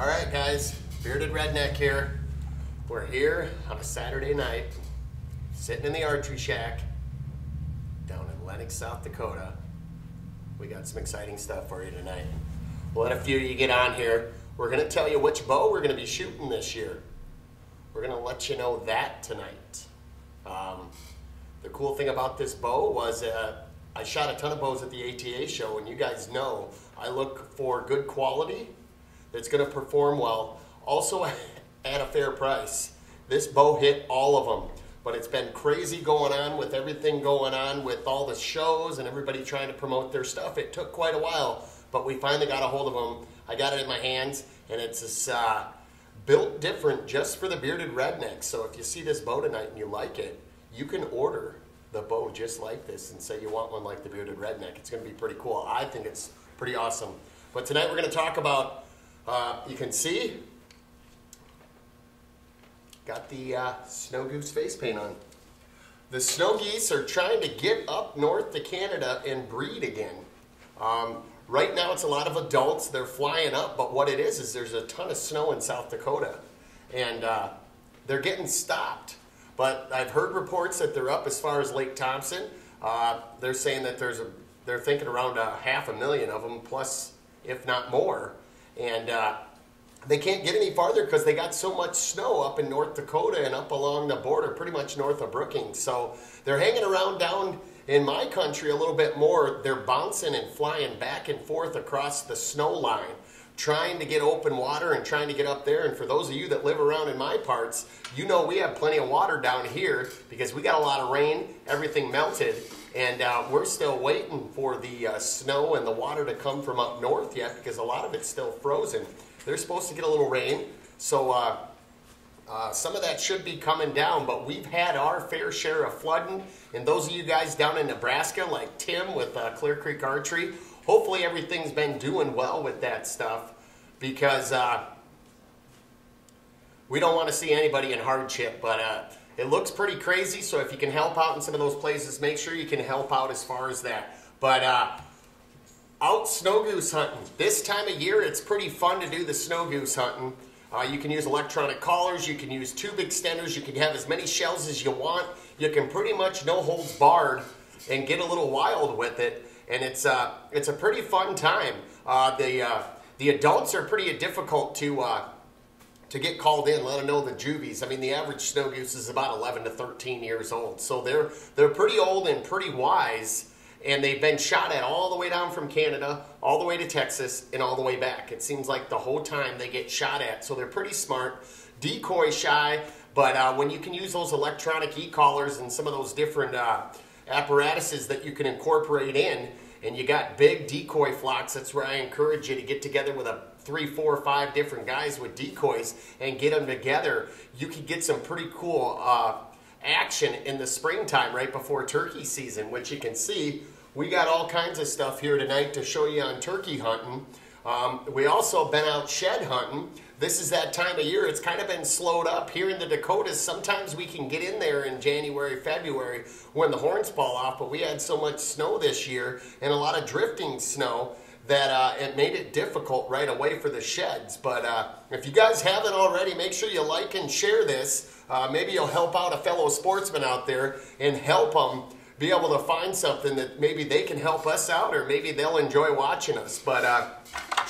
All right, guys, Bearded Redneck here. We're here on a Saturday night, sitting in the archery shack down in Lenox, South Dakota. We got some exciting stuff for you tonight. We'll let a few of you get on here. We're going to tell you which bow we're going to be shooting this year. We're going to let you know that tonight. The cool thing about this bow was I shot a ton of bows at the ATA show, and you guys know I look for good quality that's going to perform well, also at a fair price. This bow hit all of them, but it's been crazy going on with everything going on with all the shows and everybody trying to promote their stuff. It took quite a while, but we finally got a hold of them. I got it in my hands, and it's this, built different just for the Bearded Redneck. So if you see this bow tonight and you like it, you can order the bow just like this and say you want one like the Bearded Redneck. It's going to be pretty cool. I think it's pretty awesome. But tonight we're going to talk about, you can see, got the snow goose face paint on. The snow geese are trying to get up north to Canada and breed again. Right now it's a lot of adults. They're flying up, but what it is there's a ton of snow in South Dakota, and they're getting stopped. But I've heard reports that they're up as far as Lake Thompson. They're saying that they're thinking around 500,000 of them, plus if not more. And they can't get any farther because they got so much snow up in North Dakota and up along the border, pretty much north of Brookings. So they're hanging around down in my country a little bit more. They're bouncing and flying back and forth across the snow line, trying to get open water and trying to get up there. And for those of you that live around in my parts, you know we have plenty of water down here because we got a lot of rain, everything melted, and we're still waiting for the snow and the water to come from up north yet because a lot of it's still frozen. They're supposed to get a little rain, so some of that should be coming down, but we've had our fair share of flooding. And those of you guys down in Nebraska, like Tim with Clear Creek Archery, hopefully everything's been doing well with that stuff, because we don't want to see anybody in hardship. But it looks pretty crazy, so if you can help out in some of those places, make sure you can help out as far as that. But out snow goose hunting. This time of year, it's pretty fun to do the snow goose hunting. You can use electronic collars, you can use tube extenders, you can have as many shells as you want. You can pretty much no holds barred and get a little wild with it, and it's a pretty fun time. The adults are pretty difficult to get called in, let them know the juvies. I mean, the average snow goose is about 11 to 13 years old, so they're pretty old and pretty wise. And they've been shot at all the way down from Canada, all the way to Texas, and all the way back. It seems like the whole time they get shot at. So they're pretty smart, decoy shy, but when you can use those electronic e-collars and some of those different apparatuses that you can incorporate in, and you got big decoy flocks, that's where I encourage you to get together with 3, 4, 5 different guys with decoys and get them together. You can get some pretty cool action in the springtime right before turkey season, which you can see we got all kinds of stuff here tonight to show you on turkey hunting. We also been out shed hunting. This is that time of year. It's kind of been slowed up here in the Dakotas. Sometimes we can get in there in January, February when the horns fall off, but we had so much snow this year and a lot of drifting snow that it made it difficult right away for the sheds. But if you guys haven't already, make sure you like and share this. Maybe you'll help out a fellow sportsman out there and help them be able to find something that maybe they can help us out, or maybe they'll enjoy watching us. But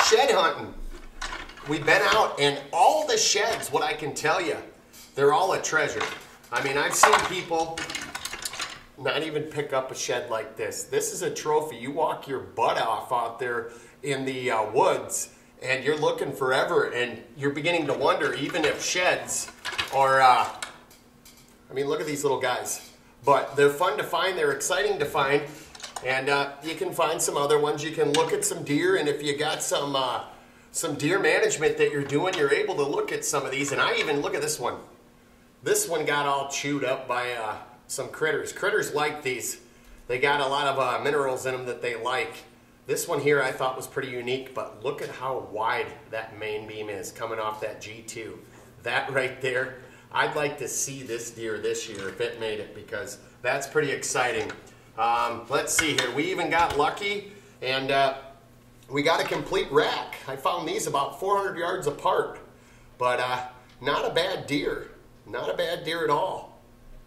shed hunting, we've been out, and all the sheds, what I can tell you, they're all a treasure. I mean, I've seen people not even pick up a shed like this. This is a trophy. You walk your butt off out there in the woods, and you're looking forever, and you're beginning to wonder even if sheds are, I mean, look at these little guys. But they're fun to find, they're exciting to find, and you can find some other ones. You can look at some deer, and if you got some deer management that you're doing, you're able to look at some of these. And I even look at this one. This one got all chewed up by some critters. Critters like these. They got a lot of minerals in them that they like. This one here I thought was pretty unique, but look at how wide that main beam is coming off that G2. That right there, I'd like to see this deer this year if it made it, because that's pretty exciting. Let's see here. We even got lucky, and we got a complete rack. I found these about 400 yards apart, but not a bad deer. Not a bad deer at all.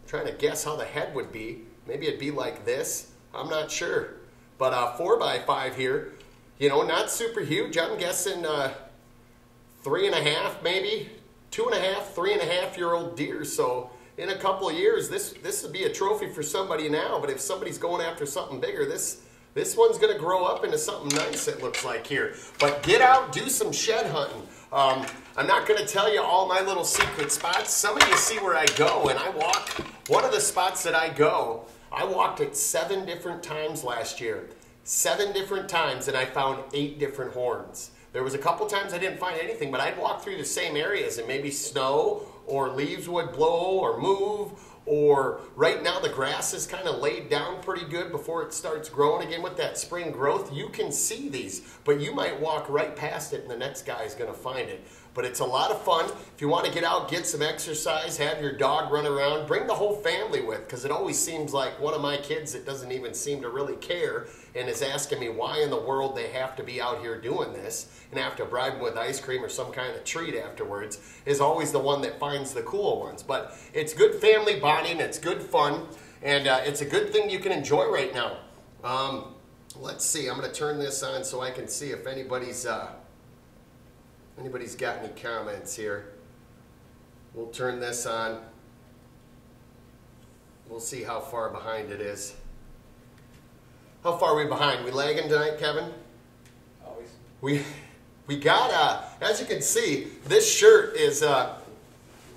I'm trying to guess how the head would be. Maybe it'd be like this. I'm not sure. But 4x5 here, you know, not super huge. I'm guessing 3.5, maybe 2.5, 3.5-year-old deer. So in a couple of years, this would be a trophy for somebody now. But if somebody's going after something bigger, this one's going to grow up into something nice, it looks like here. But get out, do some shed hunting. I'm not going to tell you all my little secret spots. Some of you see where I go, and I walk. One of the spots that I go, I walked it 7 different times last year. 7 different times, and I found 8 different horns. There was a couple times I didn't find anything, but I'd walk through the same areas, and maybe snow or leaves would blow or move, or right now the grass is kind of laid down pretty good before it starts growing again with that spring growth. You can see these, but you might walk right past it and the next guy is going to find it. But it's a lot of fun. If you want to get out, get some exercise, have your dog run around, bring the whole family with, because it always seems like one of my kids that doesn't even seem to really care and is asking me why in the world they have to be out here doing this and have to bribe them with ice cream or some kind of treat afterwards is always the one that finds the cool ones. But it's good family bonding, it's good fun, and it's a good thing you can enjoy right now. Let's see, I'm going to turn this on so I can see if anybody's got any comments here. We'll turn this on. We'll see how far behind it is. How far are we behind? We lagging tonight, Kevin? Always. We got, as you can see, this shirt is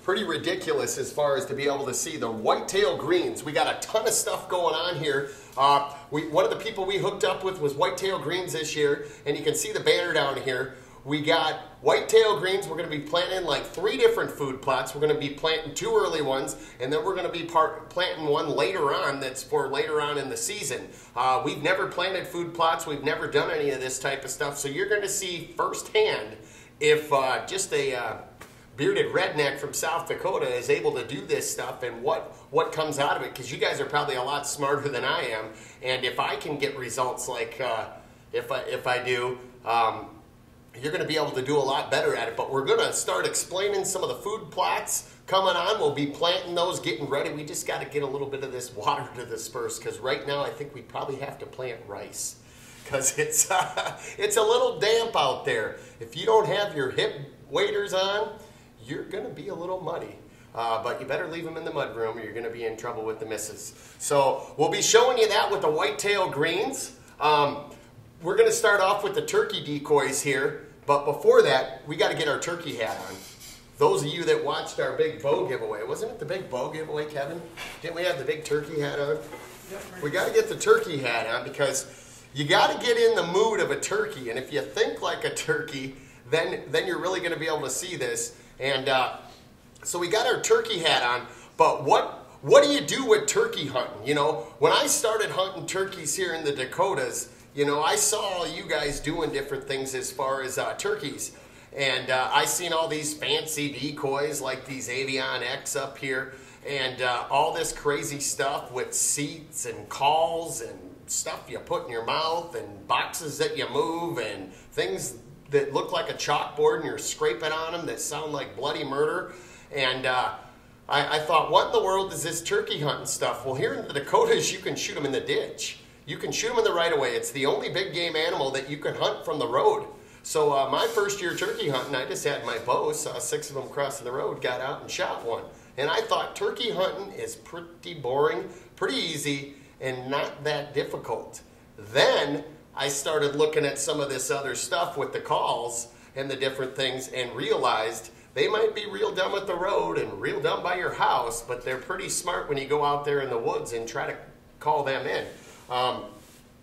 pretty ridiculous as far as to be able to see the whitetail greens. We got a ton of stuff going on here. One of the people we hooked up with was Whitetail Greens this year, and you can see the banner down here. We got whitetail greens. We're going to be planting like 3 different food plots. We're going to be planting 2 early ones, and then we're going to be planting one later on that's for later on in the season. We've never planted food plots. We've never done any of this type of stuff, so you're going to see firsthand if just a bearded redneck from South Dakota is able to do this stuff and what comes out of it, because you guys are probably a lot smarter than I am, and if I can get results like if I do, you're going to be able to do a lot better at it. But we're going to start explaining some of the food plots coming on. We'll be planting those, getting ready. We just got to get a little bit of this water to disperse, because right now I think we probably have to plant rice, because it's a little damp out there. If you don't have your hip waders on, you're going to be a little muddy. But you better leave them in the mud room or you're going to be in trouble with the missus. So we'll be showing you that with the whitetail greens. We're going to start off with the turkey decoys here. But before that, we got to get our turkey hat on. Those of you that watched our big bow giveaway, wasn't it the big bow giveaway, Kevin? Didn't we have the big turkey hat on? Yep. We got to get the turkey hat on, because you got to get in the mood of a turkey. And if you think like a turkey, then you're really going to be able to see this. And so we got our turkey hat on. But what do you do with turkey hunting? You know, when I started hunting turkeys here in the Dakotas, you know, I saw you guys doing different things as far as turkeys. And I seen all these fancy decoys like these Avion X up here, and all this crazy stuff with seats and calls and stuff you put in your mouth and boxes that you move and things that look like a chalkboard and you're scraping on them that sound like bloody murder. And I thought, what in the world is this turkey hunting stuff? Well, here in the Dakotas, you can shoot them in the ditch. You can shoot them in the right of way. It's the only big game animal that you can hunt from the road. So my first year turkey hunting, I just had my bow, saw 6 of them crossing the road, got out and shot one. And I thought turkey hunting is pretty boring, pretty easy, and not that difficult. Then I started looking at some of this other stuff with the calls and the different things and realized they might be real dumb at the road and real dumb by your house, but they're pretty smart when you go out there in the woods and try to call them in.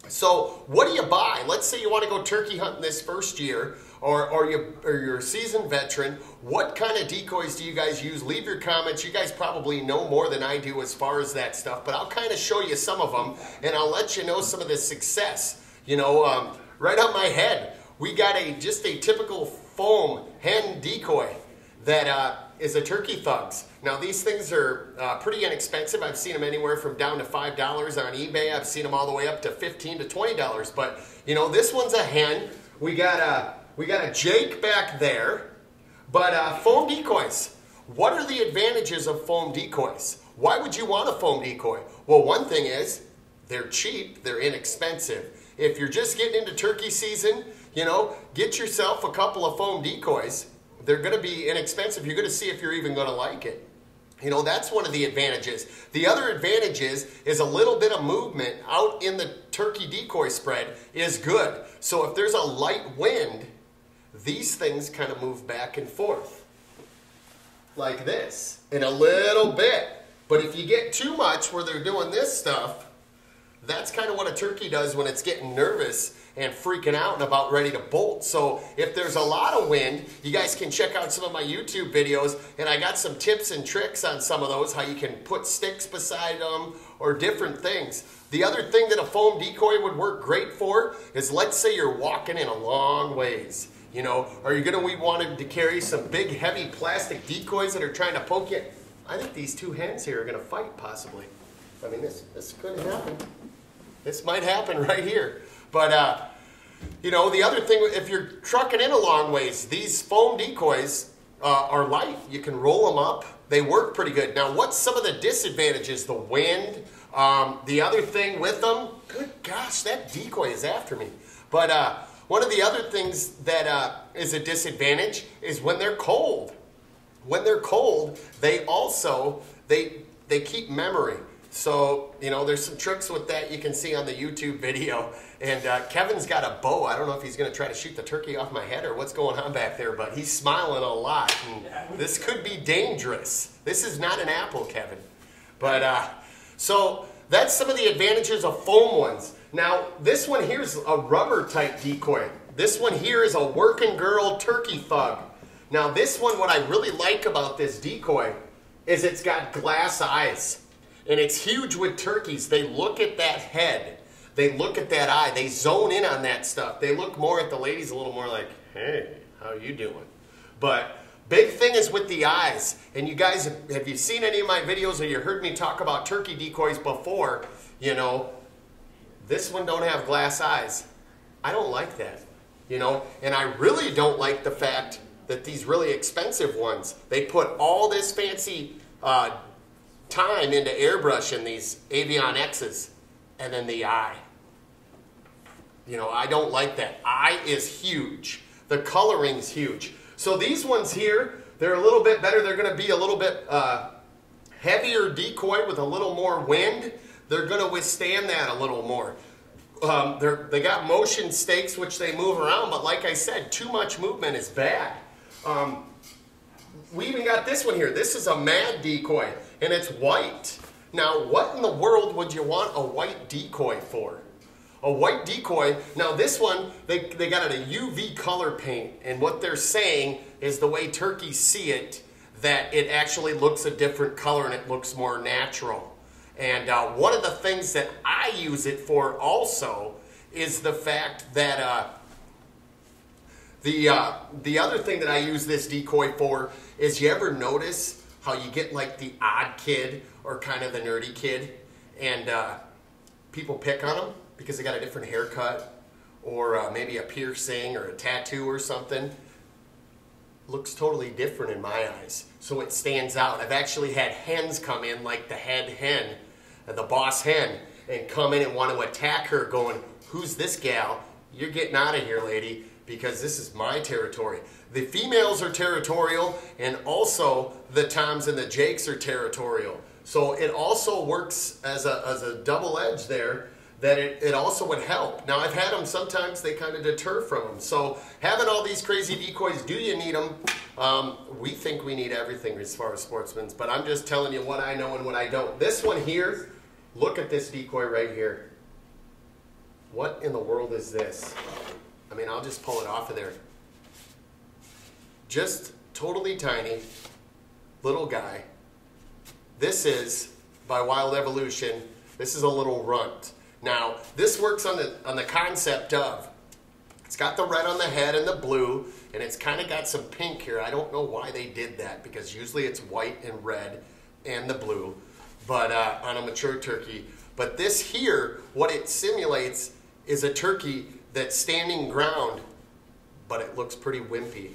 So what do you buy? Let's say you want to go turkey hunting this first year, or you're a seasoned veteran. What kind of decoys do you guys use? Leave your comments. You guys probably know more than I do as far as that stuff, but I'll kind of show you some of them, and I'll let you know some of the success. You know, right on my head, we got just a typical foam hen decoy that is a Turkey Thugs. Now these things are pretty inexpensive. I've seen them anywhere from down to $5 on eBay. I've seen them all the way up to $15 to $20. But you know, this one's a hen We got a Jake back there. But foam decoys. What are the advantages of foam decoys? Why would you want a foam decoy? Well, one thing is they're cheap, they're inexpensive. If you're just getting into turkey season, you know, get yourself a couple of foam decoys. They're going to be inexpensive. You're going to see if you're even going to like it. You know, that's one of the advantages. The other advantage is a little bit of movement out in the turkey decoy spread is good. So if there's a light wind, these things kind of move back and forth like this in a little bit. But if you get too much where they're doing this stuff, that's kind of what a turkey does when it's getting nervous and freaking out and about ready to bolt. So if there's a lot of wind, you guys can check out some of my YouTube videos, and I got some tips and tricks on some of those, how you can put sticks beside them or different things. The other thing that a foam decoy would work great for is, let's say you're walking in a long ways. You know, are you going to be wanting to carry some big, heavy plastic decoys that are trying to poke you? I think these two hens here are going to fight, possibly. I mean, this could happen. This might happen right here. But, you know, the other thing, if you're trucking in a long ways, these foam decoys are light. You can roll them up. They work pretty good. Now, what's some of the disadvantages? The wind. The other thing with them, good gosh, that decoy is after me. But one of the other things that is a disadvantage is when they're cold. When they're cold, they also, they keep memory. So, you know, there's some tricks with that you can see on the YouTube video. And Kevin's got a bow. I don't know if he's going to try to shoot the turkey off my head or what's going on back there, but he's smiling a lot. And this could be dangerous. This is not an apple, Kevin. But, so that's some of the advantages of foam ones. Now, this one here is a rubber type decoy. This one here is a working girl turkey thug. Now, this one, what I really like about this decoy is it's got glass eyes. And it's huge with turkeys. They look at that head. They look at that eye. They zone in on that stuff. They look more at the ladies a little more like, hey, how you doing? But big thing is with the eyes. And you guys, have you seen any of my videos or you heard me talk about turkey decoys before? You know, this one don't have glass eyes. I don't like that. You know, and I really don't like the fact that these really expensive ones, they put all this fancy time into airbrushing these Avion X's, and then the eye. You know, I don't like that. Eye is huge. The coloring's huge. So these ones here, they're a little bit better. They're going to be a little bit heavier decoy with a little more wind. They're going to withstand that a little more. They got motion stakes, which they move around, but like I said, too much movement is bad. We even got this one here. This is a mad decoy, and it's white. Now, what in the world would you want a white decoy for? A white decoy, now this one, they got it a UV color paint, and what they're saying is the way turkeys see it, that it actually looks a different color and it looks more natural. And one of the things that I use it for also is the fact that the other thing that I use this decoy for is, you ever notice how you get like the odd kid or kind of the nerdy kid, and people pick on them because they got a different haircut or maybe a piercing or a tattoo or something? Looks totally different in my eyes, so it stands out. I've actually had hens come in, like the head hen, the boss hen, and come in and want to attack her going, who's this gal? You're getting out of here, lady, because this is my territory. The females are territorial, and also the toms and the jakes are territorial. So it also works as a double edge there, that it also would help. Now, I've had them, sometimes they kind of deter from them. So having all these crazy decoys, do you need them? We think we need everything as far as sportsmen, but I'm just telling you what I know and what I don't. This one here, look at this decoy right here. What in the world is this? I mean, I'll just pull it off of there. Just totally tiny, little guy. This is, by Wild Evolution, this is a little runt. Now, this works on the concept of, it's got the red on the head and the blue, and it's kind of got some pink here. I don't know why they did that, because usually it's white and red and the blue, but on a mature turkey. But this here, what it simulates is a turkey that's standing ground but it looks pretty wimpy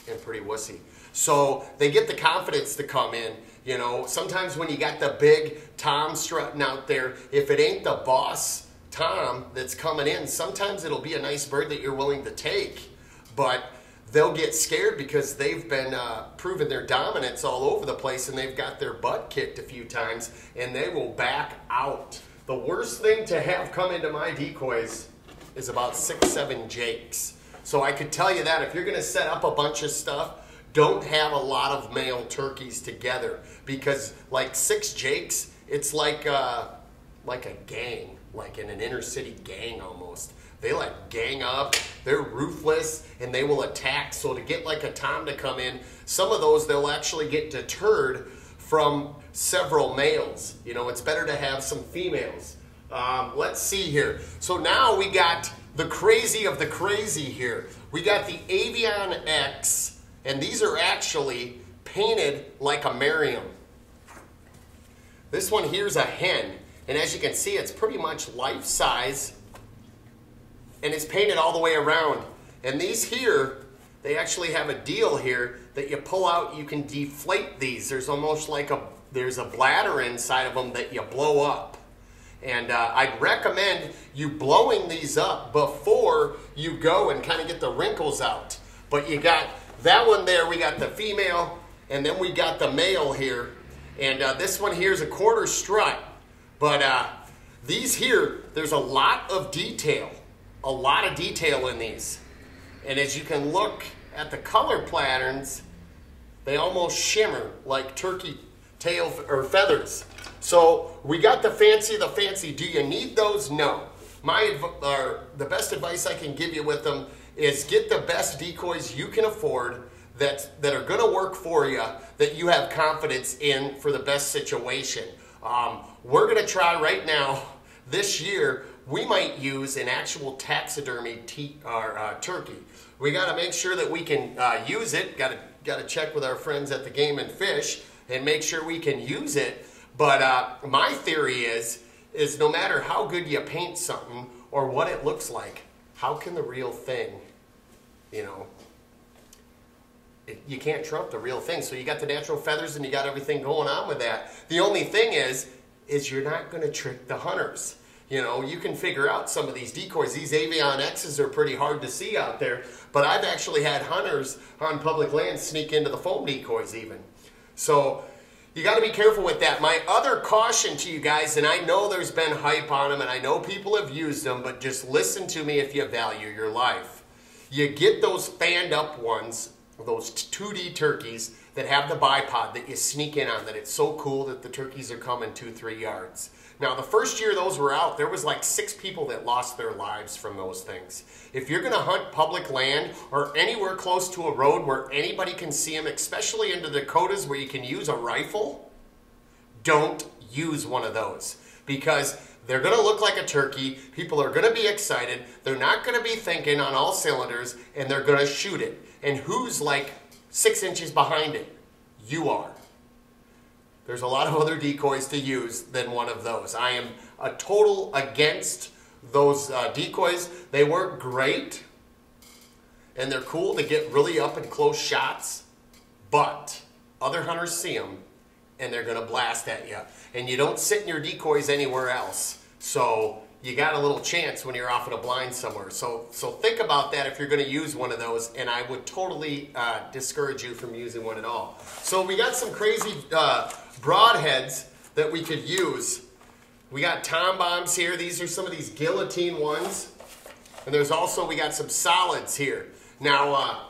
and pretty wussy. So they get the confidence to come in. You know, sometimes when you got the big Tom strutting out there, if it ain't the boss Tom that's coming in, sometimes it'll be a nice bird that you're willing to take, but they'll get scared because they've been proving their dominance all over the place, and they've got their butt kicked a few times, and they will back out. The worst thing to have come into my decoys is about 6, 7 jakes. So I could tell you that if you're going to set up a bunch of stuff, don't have a lot of male turkeys together, because like 6 jakes, it's like a gang, like in an inner city gang almost. They like gang up, they're ruthless, and they will attack. So to get like a Tom to come in, some of those they'll actually get deterred from several males. You know, it's better to have some females. Let's see here. So now we got the crazy of the crazy here. We got the Avian X, and these are actually painted like a Merriam. This one here's a hen, and as you can see, it's pretty much life size, and it's painted all the way around. And these here, they actually have a deal here that you pull out, you can deflate these. There's almost like there's a bladder inside of them that you blow up. And I'd recommend you blowing these up before you go and kind of get the wrinkles out. But you got that one there, we got the female, and then we got the male here. And this one here is a quarter strut. But these here, there's a lot of detail. A lot of detail in these. And as you can look at the color patterns, they almost shimmer like turkey tail or feathers. So we got the fancy. Do you need those? No. The best advice I can give you with them is get the best decoys you can afford that are going to work for you, that you have confidence in for the best situation. We're going to try right now, this year, we might use an actual taxidermy turkey. We got to make sure that we can use it. Got to check with our friends at the Game and Fish and make sure we can use it. But my theory is no matter how good you paint something or what it looks like, how can the real thing, you know, you can't trump the real thing. So you got the natural feathers and you got everything going on with that. The only thing is you're not going to trick the hunters. You know, you can figure out some of these decoys. These Avian X's are pretty hard to see out there, but I've actually had hunters on public land sneak into the foam decoys even. So you got to be careful with that. My other caution to you guys, and I know there's been hype on them, and I know people have used them, but just listen to me if you value your life. You get those fanned up ones, those 2D turkeys that have the bipod that you sneak in on, that it's so cool that the turkeys are coming 2-3 yards. Now, the first year those were out, there was like 6 people that lost their lives from those things. If you're going to hunt public land or anywhere close to a road where anybody can see them, especially in the Dakotas where you can use a rifle, don't use one of those, because they're going to look like a turkey. People are going to be excited. They're not going to be thinking on all cylinders, and they're going to shoot it. And who's like 6 inches behind it? You are. There's a lot of other decoys to use than one of those. I am a total against those decoys. They work great, and they're cool to get really up and close shots, but other hunters see them, and they're going to blast at you. And you don't sit in your decoys anywhere else, so you got a little chance when you're off in a blind somewhere. So think about that if you're going to use one of those, and I would totally discourage you from using one at all. So we got some crazy broadheads that we could use. We got Tom Bombs here. These are some of these guillotine ones. And there's also, we got some solids here. Now,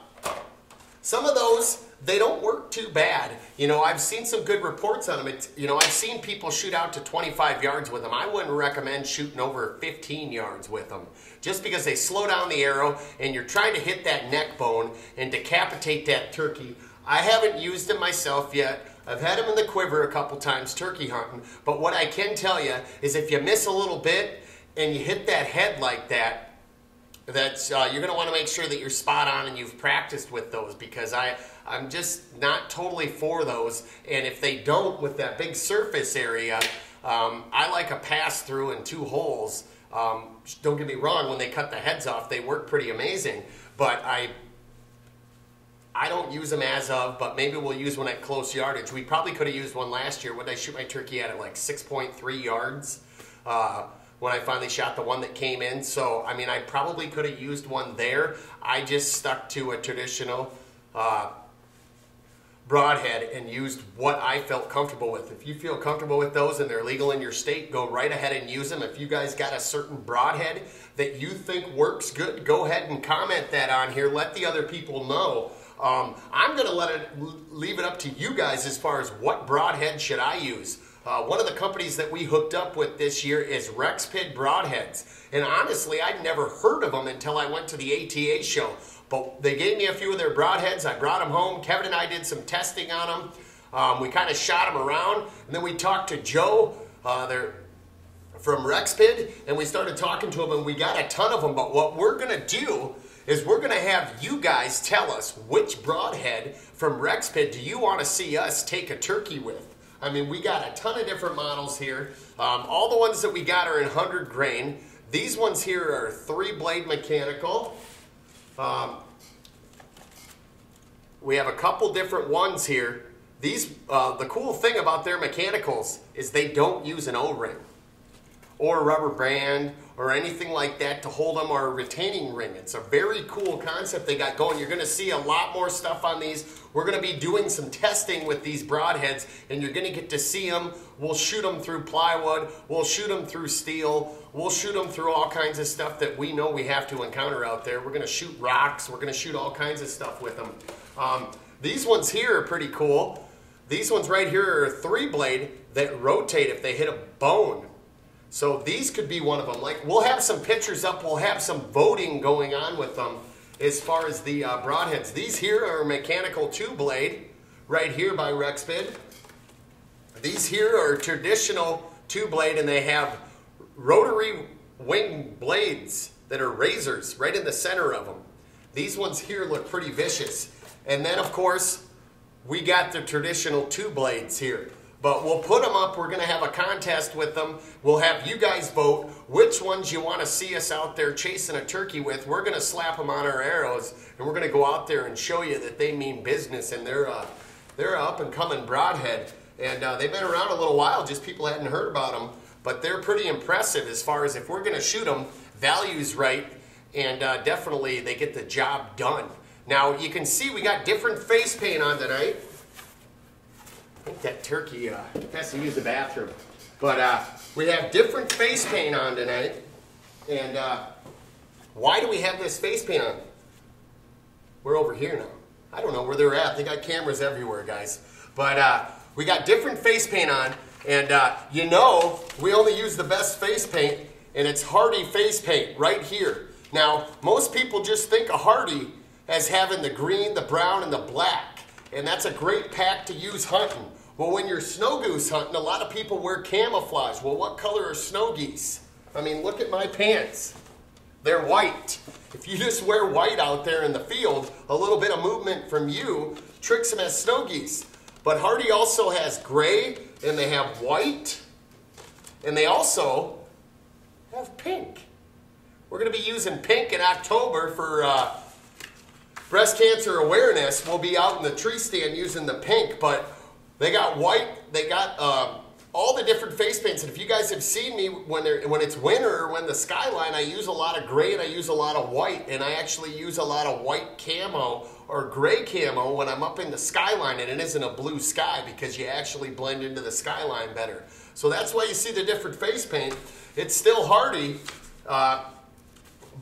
some of those, they don't work too bad. You know, I've seen some good reports on them. You know, I've seen people shoot out to 25 yards with them. I wouldn't recommend shooting over 15 yards with them, just because they slow down the arrow and you're trying to hit that neck bone and decapitate that turkey. I haven't used them myself yet. I've had them in the quiver a couple times turkey hunting, but what I can tell you is if you miss a little bit and you hit that head like that, you're going to want to make sure that you're spot on and you've practiced with those, because I'm just not totally for those. And if they don't, with that big surface area, I like a pass through and 2 holes Don't get me wrong, when they cut the heads off, they work pretty amazing, but I don't use them as of, but maybe we'll use one at close yardage. We probably could have used one last year. When I shoot my turkey at like 6.3 yards when I finally shot the one that came in. So, I mean, I probably could have used one there. I just stuck to a traditional broadhead and used what I felt comfortable with. If you feel comfortable with those and they're legal in your state, go right ahead and use them. If you guys got a certain broadhead that you think works good, go ahead and comment that on here. Let the other people know. I'm going to leave it up to you guys as far as what broadhead should I use. One of the companies that we hooked up with this year is Rexpid Broadheads. And honestly, I'd never heard of them until I went to the ATA show. But they gave me a few of their broadheads. I brought them home. Kevin and I did some testing on them. We kind of shot them around. And then we talked to Joe they're from Rexpid. And we started talking to them. And we got a ton of them. But what we're going to do is we're going to have you guys tell us which broadhead from Rexpid do you want to see us take a turkey with. I mean, we got a ton of different models here. All the ones that we got are in 100 grain. These ones here are 3-blade mechanical. We have a couple different ones here. These, the cool thing about their mechanicals is they don't use an O-ring or a rubber band or anything like that to hold them, or a retaining ring. It's a very cool concept they got going. You're going to see a lot more stuff on these. We're going to be doing some testing with these broadheads, and you're going to get to see them. We'll shoot them through plywood. We'll shoot them through steel. We'll shoot them through all kinds of stuff that we know we have to encounter out there. We're going to shoot rocks. We're going to shoot all kinds of stuff with them. These ones here are pretty cool. These ones right here are 3-blade that rotate if they hit a bone. So these could be one of them. Like, we'll have some pictures up. We'll have some voting going on with them as far as the broadheads. These here are mechanical 2-blade right here by Rexpid. These here are traditional 2-blade, and they have rotary wing blades that are razors right in the center of them. These ones here look pretty vicious. And then, of course, we got the traditional 2-blades here. But we'll put them up. We're going to have a contest with them. We'll have you guys vote which ones you want to see us out there chasing a turkey with. We're going to slap them on our arrows, and we're going to go out there and show you that they mean business, and they're up-and-coming broadhead. And they've been around a little while. Just people hadn't heard about them. But they're pretty impressive as far as if we're going to shoot them, value's right, and definitely they get the job done. Now, you can see we got different face paint on tonight. I think that turkey has to use the bathroom. But we have different face paint on tonight. And why do we have this face paint on? We're over here now. I don't know where they're at. They got cameras everywhere, guys. But we got different face paint on. And you know, we only use the best face paint. And it's Hardy face paint right here. Now, most people just think of Hardy as having the green, the brown, and the black. And that's a great pack to use hunting. Well, when you're snow goose hunting, a lot of people wear camouflage. Well, what color are snow geese? I mean, look at my pants. They're white. If you just wear white out there in the field, a little bit of movement from you tricks them as snow geese. But Hardy also has gray, and they have white, and they also have pink. We're going to be using pink in October for breast cancer awareness. We'll be out in the tree stand using the pink, but they got white, they got all the different face paints. And if you guys have seen me when it's winter or when the skyline, I use a lot of gray and I use a lot of white, and I actually use a lot of white camo or gray camo when I'm up in the skyline and it isn't a blue sky, because you actually blend into the skyline better. So that's why you see the different face paint. It's still Hardy,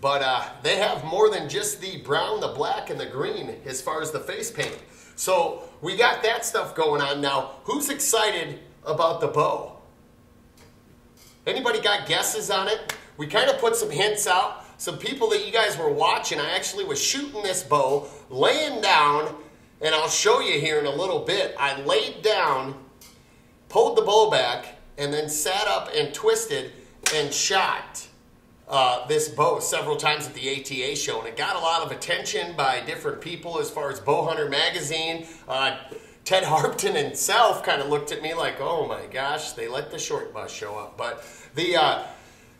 but they have more than just the brown, the black, and the green as far as the face paint. So we got that stuff going on now. Who's excited about the bow? Anybody got guesses on it? We kind of put some hints out. Some people that you guys were watching, I actually was shooting this bow, laying down, and I'll show you here in a little bit. I laid down, pulled the bow back, and then sat up and twisted and shot this bow several times at the ATA show, and it got a lot of attention by different people as far as Bowhunter Magazine. Ted Harpton himself kind of looked at me like, oh my gosh, they let the short bus show up. But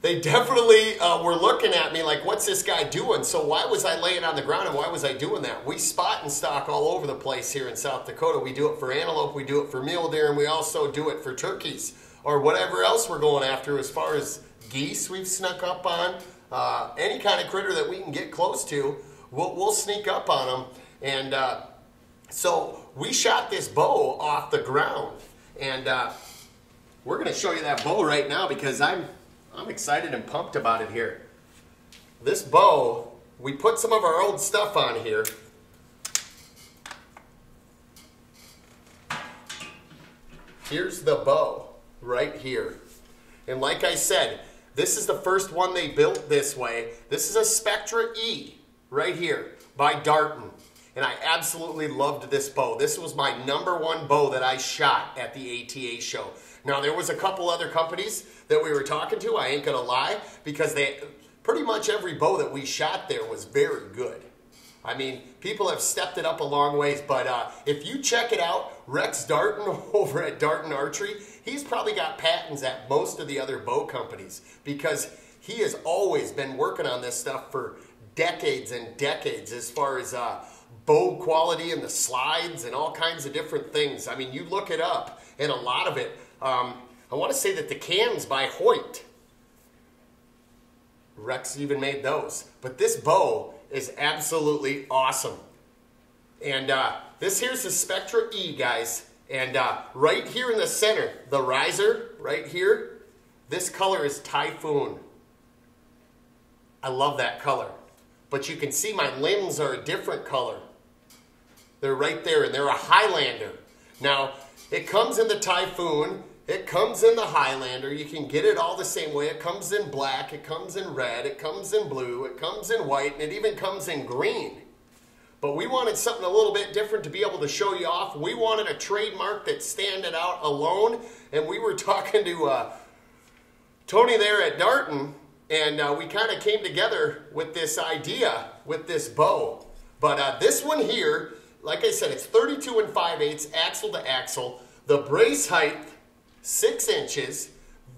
they definitely were looking at me like, what's this guy doing? So why was I laying on the ground and why was I doing that? We spot and stock all over the place here in South Dakota. We do it for antelope, we do it for mule deer, and we also do it for turkeys or whatever else we're going after. As far as geese we've snuck up on, any kind of critter that we can get close to, we'll sneak up on them. And so we shot this bow off the ground, and we're going to show you that bow right now because I'm excited and pumped about it here. This bow, we put some of our old stuff on here. Here's the bow right here. And like I said, this is the first one they built this way. This is a Spectra E right here by Darton. And I absolutely loved this bow. This was my #1 bow that I shot at the ATA show. Now, there was a couple other companies that we were talking to, I ain't gonna lie, because pretty much every bow that we shot there was very good. I mean, people have stepped it up a long ways, but if you check it out, Rex Darton over at Darton Archery, he's probably got patents at most of the other bow companies because he has always been working on this stuff for decades and decades as far as bow quality and the slides and all kinds of different things. I mean, you look it up, and a lot of it, I want to say that the cans by Hoyt, Rex even made those. But this bow is absolutely awesome. And this here's the Spectra E, guys. And right here in the center, the riser right here, this color is Typhoon. I love that color. But you can see my limbs are a different color. They're right there, and they're a Highlander. Now, it comes in the Typhoon, it comes in the Highlander. You can get it all the same way. It comes in black, it comes in red, it comes in blue, it comes in white, and it even comes in green. But we wanted something a little bit different to be able to show you off. We wanted a trademark that standed out alone, and we were talking to Tony there at Darton, and we kind of came together with this idea with this bow. But this one here, like I said, it's 32 5/8 axle to axle. The brace height, 6 inches.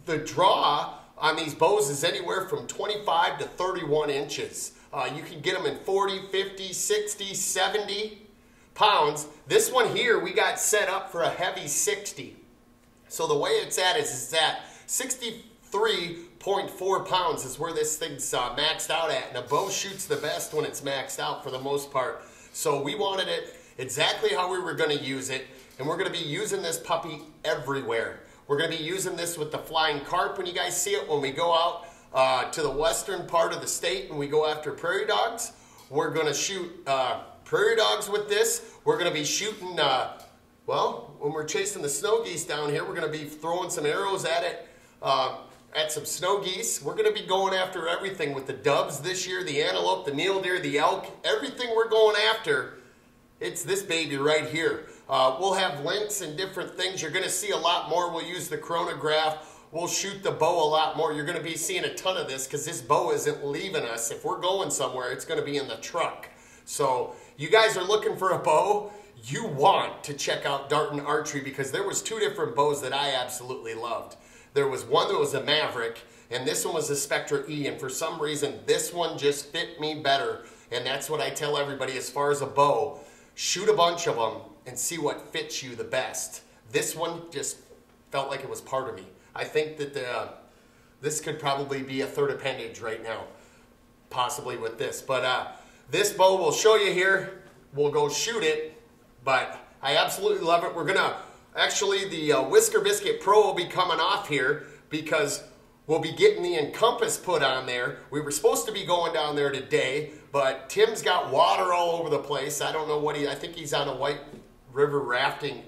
The draw on these bows is anywhere from 25 to 31 inches. You can get them in 40, 50, 60, 70 pounds. This one here, we got set up for a heavy 60. So the way it's at is at 63.4 pounds is where this thing's maxed out at. And a bow shoots the best when it's maxed out for the most part. So we wanted it exactly how we were going to use it. And we're going to be using this puppy everywhere. We're going to be using this with the flying carp when you guys see it. When we go out to the western part of the state and we go after prairie dogs, we're going to shoot prairie dogs with this. We're going to be shooting, well, when we're chasing the snow geese down here, we're going to be throwing some arrows at it, at some snow geese. We're going to be going after everything with the doves this year, the antelope, the mule deer, the elk, everything we're going after. It's this baby right here. We'll have links and different things. You're going to see a lot more. We'll use the chronograph. We'll shoot the bow a lot more. You're going to be seeing a ton of this because this bow isn't leaving us. If we're going somewhere, it's going to be in the truck. So you guys are looking for a bow, you want to check out Darton Archery because there was 2 different bows that I absolutely loved. There was one that was a Maverick, and this one was a Spectra E, and for some reason, this one just fit me better. And that's what I tell everybody as far as a bow. Shoot a bunch of them and see what fits you the best. This one just felt like it was part of me. I think that this could probably be a 3rd appendage right now, possibly with this. But this bow we'll show you here. We'll go shoot it, but I absolutely love it. We're gonna, actually the Whisker Biscuit Pro will be coming off here because we'll be getting the Encompass put on there. We were supposed to be going down there today, but Tim's got water all over the place. I don't know what I think he's on a White River rafting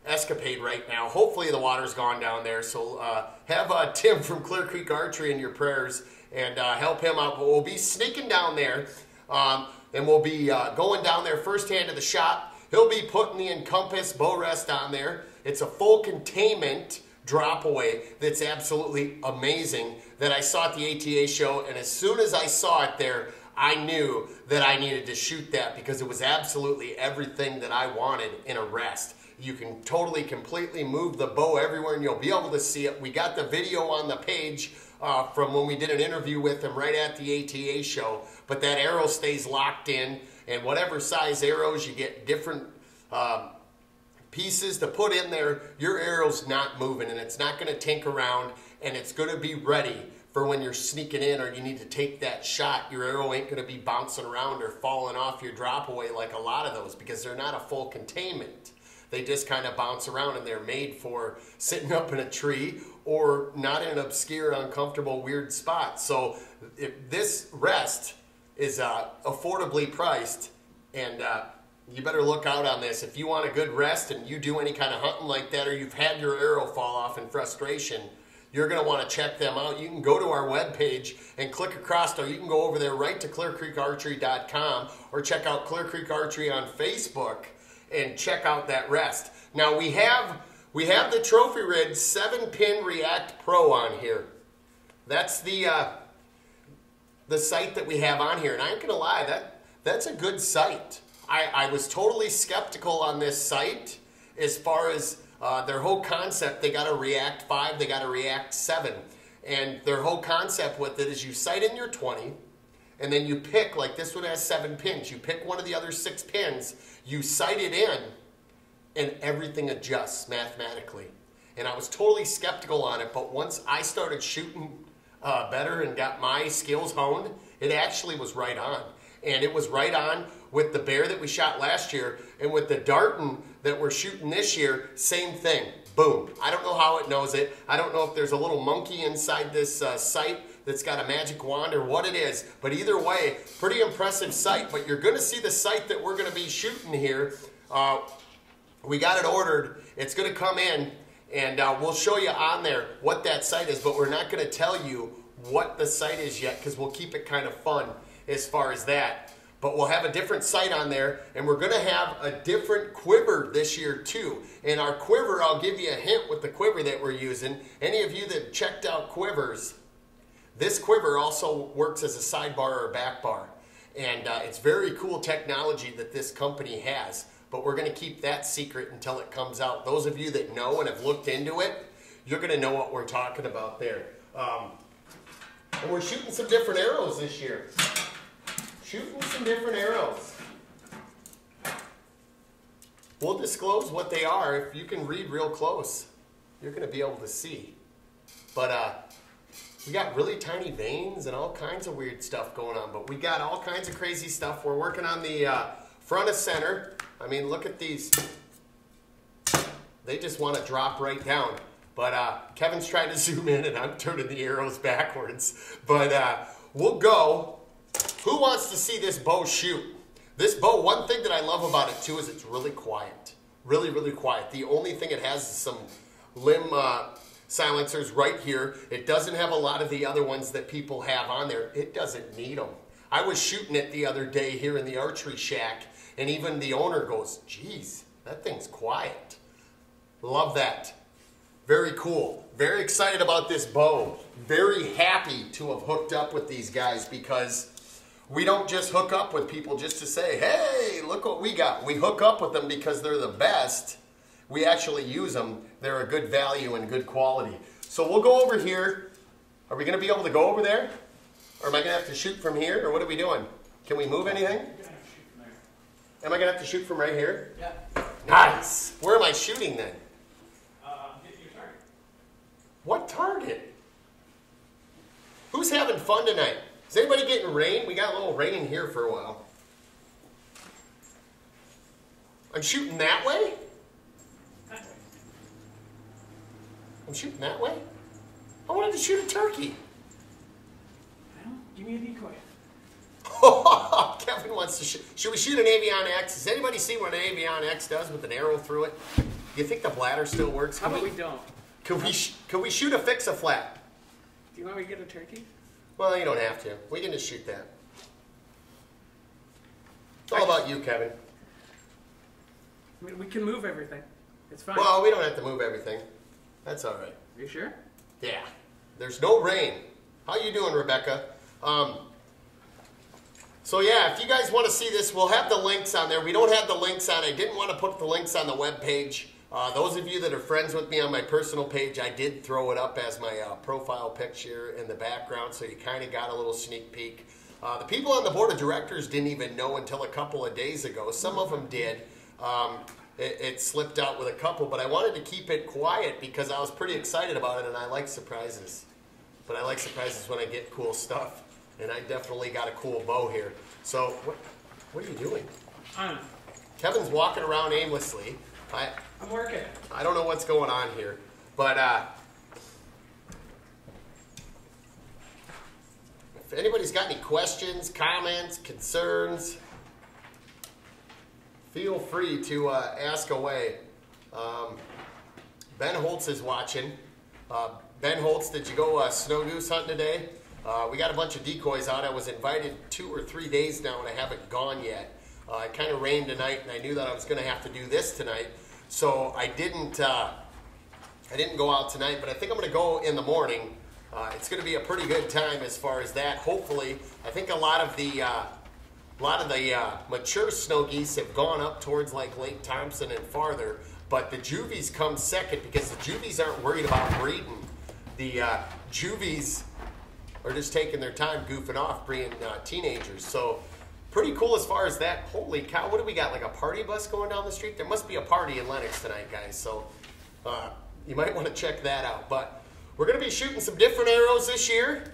escapade right now. Hopefully the water's gone down there. So have Tim from Clear Creek Archery in your prayers and help him out. But we'll be sneaking down there and we'll be going down there firsthand to the shop. He'll be putting the Encompass bow rest on there. It's a full containment drop away that's absolutely amazing that I saw at the ATA show, and as soon as I saw it there, I knew that I needed to shoot that because it was absolutely everything that I wanted in a rest. You can totally, completely move the bow everywhere and you'll be able to see it. We got the video on the page from when we did an interview with him right at the ATA show. But that arrow stays locked in, and whatever size arrows, you get different pieces to put in there. Your arrow's not moving, and it's not going to tink around, and it's going to be ready for when you're sneaking in or you need to take that shot. Your arrow ain't going to be bouncing around or falling off your drop away like a lot of those, because they're not a full containment. They just kind of bounce around, and they're made for sitting up in a tree or not in an obscure, uncomfortable, weird spot. So if this rest is affordably priced, and you better look out on this. If you want a good rest and you do any kind of hunting like that, or you've had your arrow fall off in frustration, you're going to want to check them out. You can go to our webpage and click across, or you can go over there right to clearcreekarchery.com, or check out Clear Creek Archery on Facebook and check out that rest. Now we have the Trophy Rig 7-pin React Pro on here. That's the sight that we have on here, and I ain't going to lie, that's a good sight. I was totally skeptical on this sight as far as their whole concept. They got a React 5, they got a React 7. And their whole concept with it is you sight in your 20, and then you pick, like this one has 7 pins. You pick one of the other 6 pins, you sight it in, and everything adjusts mathematically. And I was totally skeptical on it, but once I started shooting better and got my skills honed, it actually was right on. And it was right on with the bear that we shot last year, and with the Darton that we're shooting this year, same thing. Boom. I don't know how it knows it. I don't know if there's a little monkey inside this sight that's got a magic wand or what it is. But either way, pretty impressive sight. But you're going to see the sight that we're going to be shooting here. We got it ordered. It's going to come in, and we'll show you on there what that sight is. But we're not going to tell you what the sight is yet, because we'll keep it kind of fun as far as that. But we'll have a different sight on there, and we're going to have a different quiver this year too. And our quiver, I'll give you a hint with the quiver that we're using. Any of you that checked out quivers, this quiver also works as a sidebar or a back bar. And it's very cool technology that this company has. But we're going to keep that secret until it comes out. Those of you that know and have looked into it, you're going to know what we're talking about there. And we're shooting some different arrows this year. Shooting some different arrows. We'll disclose what they are. If you can read real close, you're going to be able to see. But we got really tiny veins and all kinds of weird stuff going on. But we got all kinds of crazy stuff. We're working on the front of center. I mean, look at these. They just want to drop right down. But Kevin's trying to zoom in, and I'm turning the arrows backwards. But we'll go. Who wants to see this bow shoot? This bow, one thing that I love about it too is it's really quiet. Really, really quiet. The only thing it has is some limb silencers right here. It doesn't have a lot of the other ones that people have on there. It doesn't need them. I was shooting it the other day here in the archery shack, and even the owner goes, geez, that thing's quiet. Love that. Very cool. Very excited about this bow. Very happy to have hooked up with these guys, because we don't just hook up with people just to say, hey, look what we got. We hook up with them because they're the best. We actually use them. They're a good value and good quality. So we'll go over here. Are we going to be able to go over there? Or am I going to have to shoot from here? Or what are we doing? Can we move anything? Am I going to have to shoot from right here? Yeah. Nice. Where am I shooting then? Get your target. What target? Who's having fun tonight? Is anybody getting rain? We got a little rain here for a while. I'm shooting that way? I'm shooting that way? I wanted to shoot a turkey. Well, give me a decoy. Kevin wants to shoot. Should we shoot an Avion X? Does anybody see what an Avion X does with an arrow through it? Do you think the bladder still works? How about we don't? Can we shoot a fix-a-flat? Do you want me to get a turkey? Well, you don't have to. We can just shoot that. It's all about you, Kevin. I mean, we can move everything. It's fine. Well, we don't have to move everything. That's all right. Are you sure? Yeah. There's no rain. How you doing, Rebecca? So yeah, if you guys want to see this, we'll have the links on there. We don't have the links on. I didn't want to put the links on the webpage Those of you that are friends with me on my personal page, I did throw it up as my profile picture in the background, so you kind of got a little sneak peek. The people on the board of directors didn't even know until a couple of days ago. Some of them did. It slipped out with a couple, but I wanted to keep it quiet because I was pretty excited about it, and I like surprises. But I like surprises when I get cool stuff, and I definitely got a cool bow here. So, what are you doing? Kevin's walking around aimlessly. I'm working. I don't know what's going on here, but if anybody's got any questions, comments, concerns, feel free to ask away. Ben Holtz is watching. Ben Holtz, did you go snow goose hunting today? We got a bunch of decoys out. I was invited 2 or 3 days now, and I haven't gone yet. It kind of rained tonight, and I knew that I was going to have to do this tonight, so I didn't go out tonight. But I think I'm going to go in the morning. It's going to be a pretty good time as far as that. Hopefully, I think a lot of the mature snow geese have gone up towards like Lake Thompson and farther, but the juvies come second because the juvies aren't worried about breeding. The juvies are just taking their time goofing off, breeding teenagers. So pretty cool as far as that. Holy cow, what do we got, like a party bus going down the street? There must be a party in Lenox tonight, guys, so you might want to check that out. But we're going to be shooting some different arrows this year.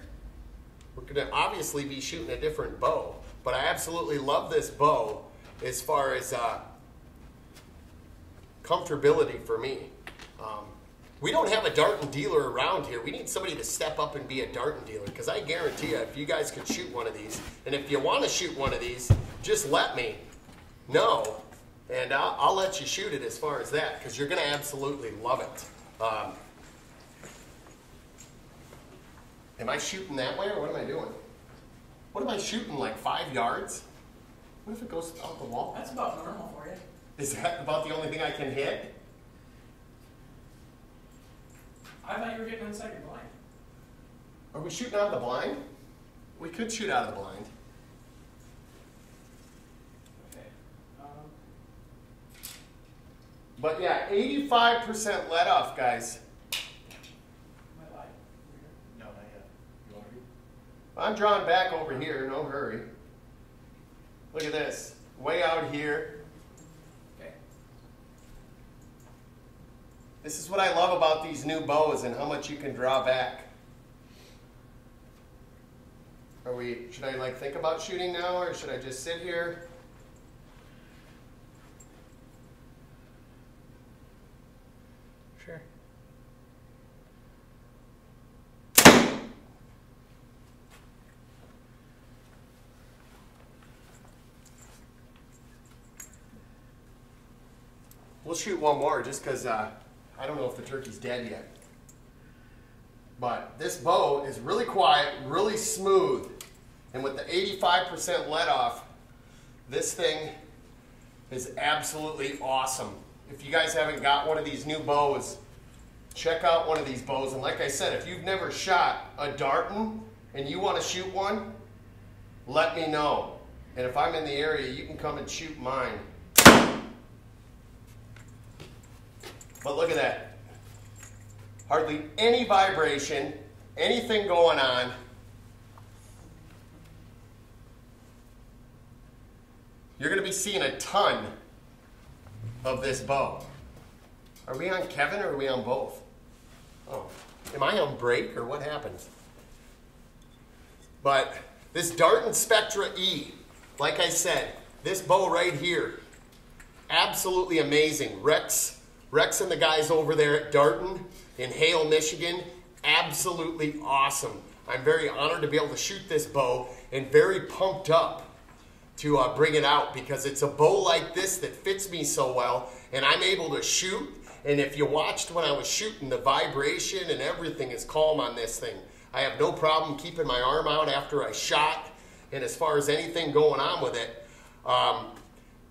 We're going to obviously be shooting a different bow, but I absolutely love this bow as far as comfortability for me. We don't have a darting dealer around here. We need somebody to step up and be a darting dealer, because I guarantee you, if you guys could shoot one of these, and if you want to shoot one of these, just let me know, and I'll let you shoot it as far as that, because you're going to absolutely love it. Am I shooting that way, or what am I doing? What am I shooting, like 5 yards? What if it goes out the wall? That's about normal for you. Is that about the only thing I can hit? I thought you were getting inside your blind. Are we shooting out of the blind? We could shoot out of the blind. Okay. But yeah, 85% let off, guys. My light. No, not yet. You want to read? I'm drawing back over here, no hurry. Look at this, way out here. Okay. This is what I love about these new bows and how much you can draw back. Should I like think about shooting now, or should I just sit here? Sure. We'll shoot one more just because I don't know if the turkey's dead yet. But this bow is really quiet, really smooth, and with the 85% let off, this thing is absolutely awesome. If you guys haven't got one of these new bows, check out one of these bows. And like I said, if you've never shot a darton and you want to shoot one, let me know. And if I'm in the area, you can come and shoot mine. But look at that. Hardly any vibration, anything going on. You're going to be seeing a ton of this bow. Are we on Kevin or are we on both? Oh, am I on break or what happens? But this Darton Spectra E, like I said, this bow right here, absolutely amazing. Rex and the guys over there at Darton in Hale, Michigan, absolutely awesome. I'm very honored to be able to shoot this bow and very pumped up to bring it out, because it's a bow like this that fits me so well, and I'm able to shoot. And if you watched when I was shooting, the vibration and everything is calm on this thing. I have no problem keeping my arm out after I shot, and as far as anything going on with it,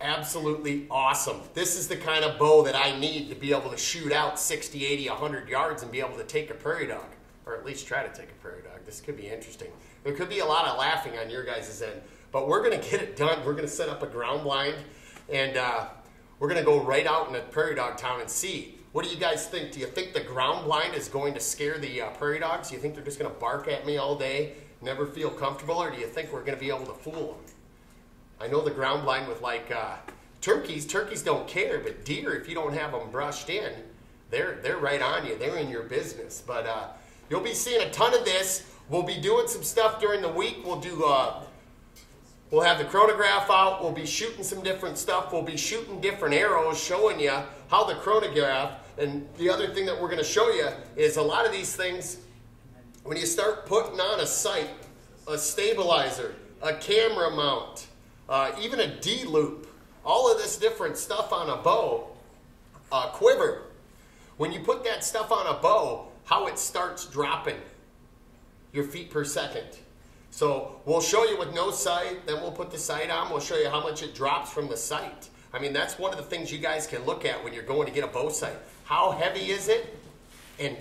absolutely awesome. This is the kind of bow that I need to be able to shoot out 60, 80, 100 yards and be able to take a prairie dog, or at least try to take a prairie dog. This could be interesting. There could be a lot of laughing on your guys' end, but we're going to get it done. We're going to set up a ground blind, and we're going to go right out in the prairie dog town and see. What do you guys think? Do you think the ground blind is going to scare the prairie dogs? Do you think they're just going to bark at me all day, never feel comfortable, or do you think we're going to be able to fool them? I know the ground blind with like turkeys don't care, but deer, if you don't have them brushed in, they're right on you. They're in your business. But you'll be seeing a ton of this. We'll be doing some stuff during the week. We'll do. We'll have the chronograph out. We'll be shooting some different stuff. We'll be shooting different arrows, showing you how the chronograph. And the other thing that we're going to show you is a lot of these things. When you start putting on a sight, a stabilizer, a camera mount, even a D-loop, all of this different stuff on a bow, quiver. When you put that stuff on a bow, how it starts dropping your feet per second. So we'll show you with no sight, then we'll put the sight on, we'll show you how much it drops from the sight. I mean, that's one of the things you guys can look at when you're going to get a bow sight. How heavy is it? And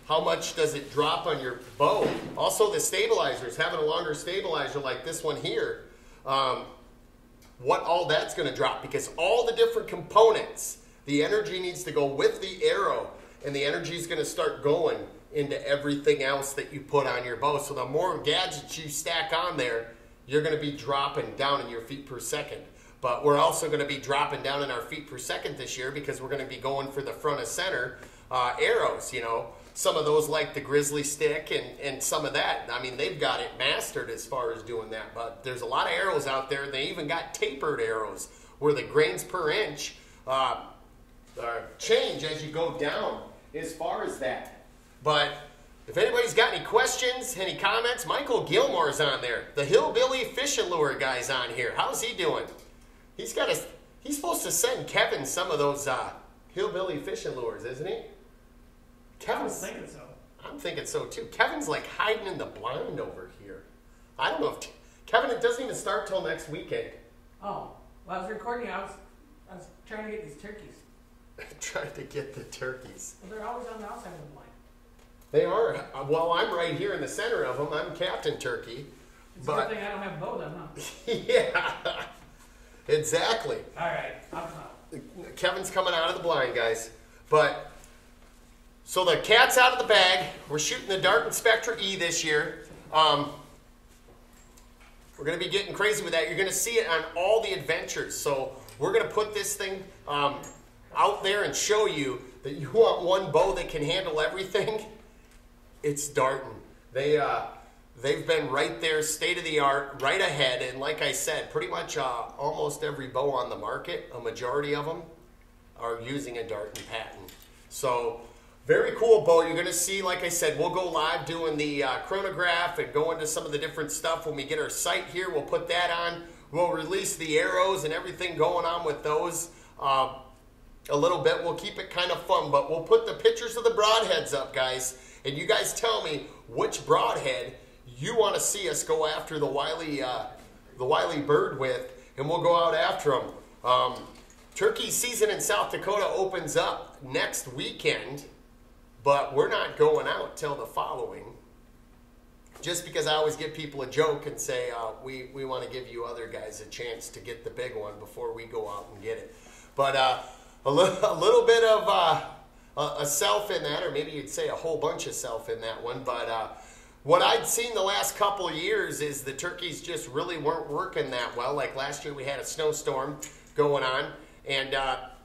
how much does it drop on your bow? Also the stabilizers, having a longer stabilizer like this one here, what all that's going to drop, because all the different components, the energy needs to go with the arrow, and the energy is going to start going into everything else that you put on your bow. So the more gadgets you stack on there, you're going to be dropping down in your feet per second. But we're also going to be dropping down in our feet per second this year because we're going to be going for the front of center arrows, you know. Some of those like the grizzly stick and some of that. I mean, they've got it mastered as far as doing that. But there's a lot of arrows out there. They even got tapered arrows where the grains per inch change as you go down as far as that. But if anybody's got any questions, any comments, Michael Gilmore's on there. The Hillbilly Fish and Lure guy's on here. How's he doing? He's supposed to send Kevin some of those Hillbilly Fish and Lures, isn't he? I was thinking so. I'm thinking so too. Kevin's like hiding in the blind over here. I don't know if Kevin, it doesn't even start till next weekend. Oh, well, I was recording. I was trying to get these turkeys. Trying to get the turkeys. Well, they're always on the outside of the blind. They are. Well, I'm right here in the center of them. I'm Captain Turkey. It's a good thing I don't have bow then, huh? Yeah, exactly. All right, I'll come out. Kevin's coming out of the blind, guys. But, so the cat's out of the bag. We're shooting the Dart Spectra E this year. We're going to be getting crazy with that. You're going to see it on all the adventures. So we're going to put this thing out there and show you that you want one bow that can handle everything. It's Darton. They've been right there, state of the art, right ahead. And like I said, pretty much almost every bow on the market, a majority of them, are using a Darton patent. So very cool bow. You're going to see, like I said, we'll go live doing the chronograph and go into some of the different stuff. When we get our sight here, we'll put that on. We'll release the arrows and everything going on with those a little bit. We'll keep it kind of fun, but we'll put the pictures of the broadheads up, guys. And you guys tell me which broadhead you want to see us go after the wily bird with, and we'll go out after them. Turkey season in South Dakota opens up next weekend, but we're not going out till the following. Just because I always give people a joke and say, we want to give you other guys a chance to get the big one before we go out and get it. But a little bit of a self in that, or maybe you'd say a whole bunch of self in that one. But what I'd seen the last couple of years is the turkeys just really weren't working that well. Like last year we had a snowstorm going on, and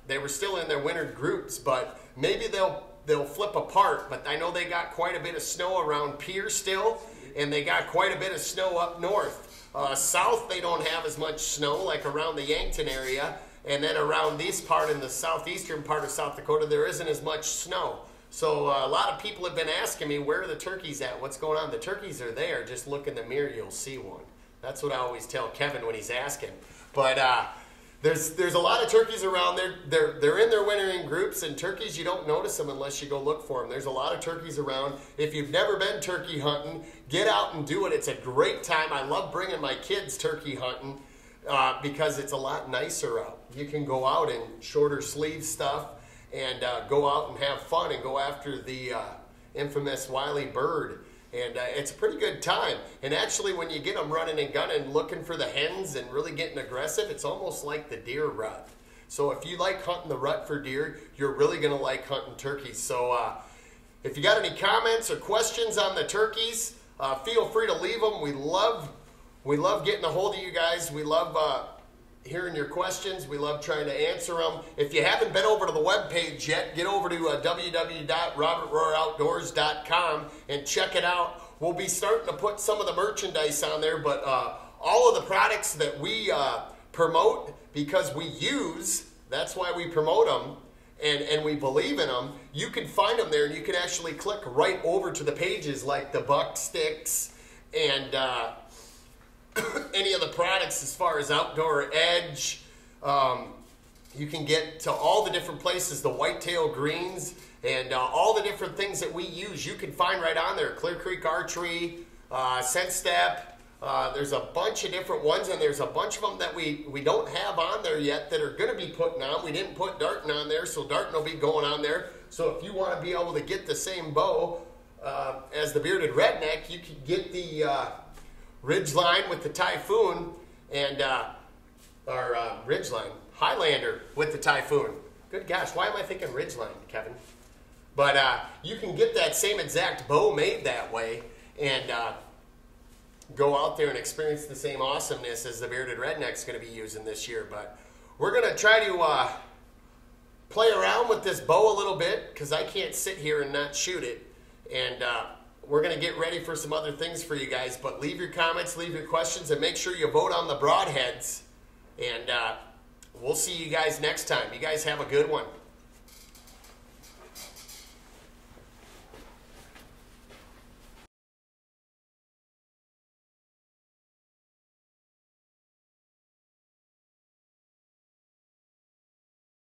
they were still in their winter groups, but maybe they'll flip apart. But I know they got quite a bit of snow around Pierre still, and they got quite a bit of snow up north. South they don't have as much snow, like around the Yankton area. And then around this part, in the southeastern part of South Dakota, there isn't as much snow. So a lot of people have been asking me, where are the turkeys at? What's going on? The turkeys are there. Just look in the mirror, you'll see one. That's what I always tell Kevin when he's asking. But there's a lot of turkeys around there. They're in their wintering groups, and turkeys, you don't notice them unless you go look for them. There's a lot of turkeys around. If you've never been turkey hunting, get out and do it. It's a great time. I love bringing my kids turkey hunting. Because it's a lot nicer out. You can go out in shorter sleeve stuff and go out and have fun and go after the infamous wily bird. And it's a pretty good time. And actually, when you get them running and gunning, looking for the hens and really getting aggressive, it's almost like the deer rut. So if you like hunting the rut for deer, you're really going to like hunting turkeys. So if you got any comments or questions on the turkeys, feel free to leave them. We love getting a hold of you guys. We love hearing your questions. We love trying to answer them. If you haven't been over to the webpage yet, get over to www.robertrooreroutdoors.com and check it out. We'll be starting to put some of the merchandise on there, but all of the products that we promote, because we use, that's why we promote them, and we believe in them, you can find them there, and you can actually click right over to the pages like the buck sticks and any of the products as far as outdoor edge. You can get to all the different places, the whitetail greens, and all the different things that we use. You can find right on there. Clear Creek Archery, Scent Step. There's a bunch of different ones, and there's a bunch of them that we don't have on there yet that are going to be putting on. We didn't put Darton on there, so Darton will be going on there. So if you want to be able to get the same bow as the Bearded Redneck, you can get the Ridgeline with the Typhoon, and Ridgeline, Highlander with the Typhoon. Good gosh, why am I thinking Ridgeline, Kevin? But you can get that same exact bow made that way, and go out there and experience the same awesomeness as the Bearded Redneck's going to be using this year. But we're going to try to play around with this bow a little bit, because I can't sit here and not shoot it. And we're going to get ready for some other things for you guys. But leave your comments, leave your questions, and make sure you vote on the broadheads. And we'll see you guys next time. You guys have a good one.